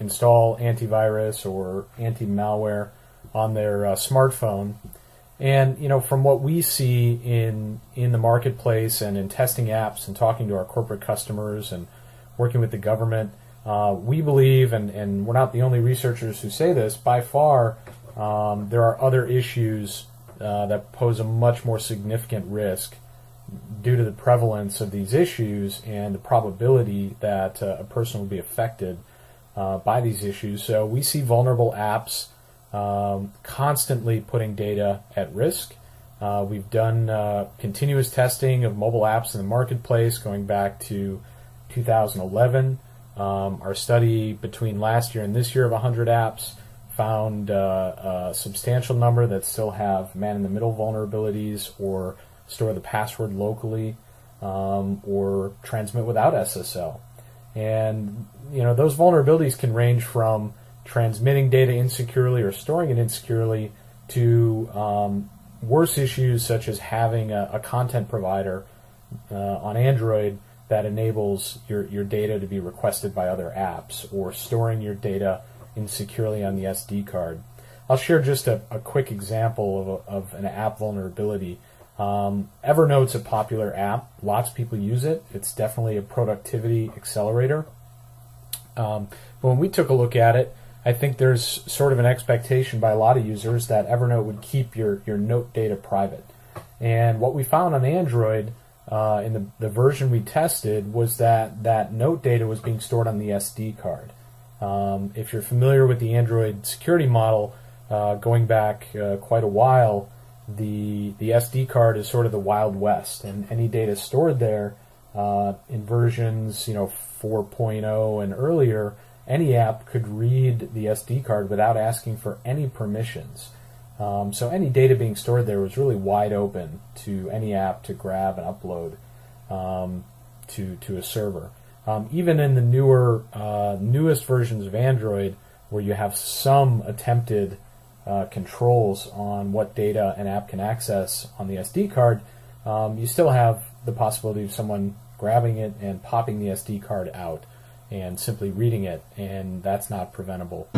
install antivirus or anti-malware on their smartphone. And from what we see in the marketplace and in testing apps and talking to our corporate customers and working with the government, we believe, and we're not the only researchers who say this, by far there are other issues that pose a much more significant risk due to the prevalence of these issues and the probability that a person will be affected by these issues. So we see vulnerable apps constantly putting data at risk. We've done continuous testing of mobile apps in the marketplace going back to 2011. Our study between last year and this year of 100 apps found a substantial number that still have man-in-the-middle vulnerabilities or store the password locally or transmit without SSL. And those vulnerabilities can range from transmitting data insecurely or storing it insecurely to worse issues such as having a content provider on Android that enables your data to be requested by other apps, or storing your data insecurely on the SD card. I'll share just a quick example of an app vulnerability. Evernote's a popular app. Lots of people use it. It's definitely a productivity accelerator. But when we took a look at it, I think there's sort of an expectation by a lot of users that Evernote would keep your note data private. And what we found on Android in the version we tested was that note data was being stored on the SD card. If you're familiar with the Android security model, going back quite a while, the SD card is sort of the Wild West, and any data stored there in versions 4.0 and earlier, any app could read the SD card without asking for any permissions. So any data being stored there was really wide open to any app to grab and upload to a server. Even in the newest versions of Android, where you have some attempted controls on what data an app can access on the SD card, you still have the possibility of someone grabbing it and popping the SD card out and simply reading it, and that's not preventable.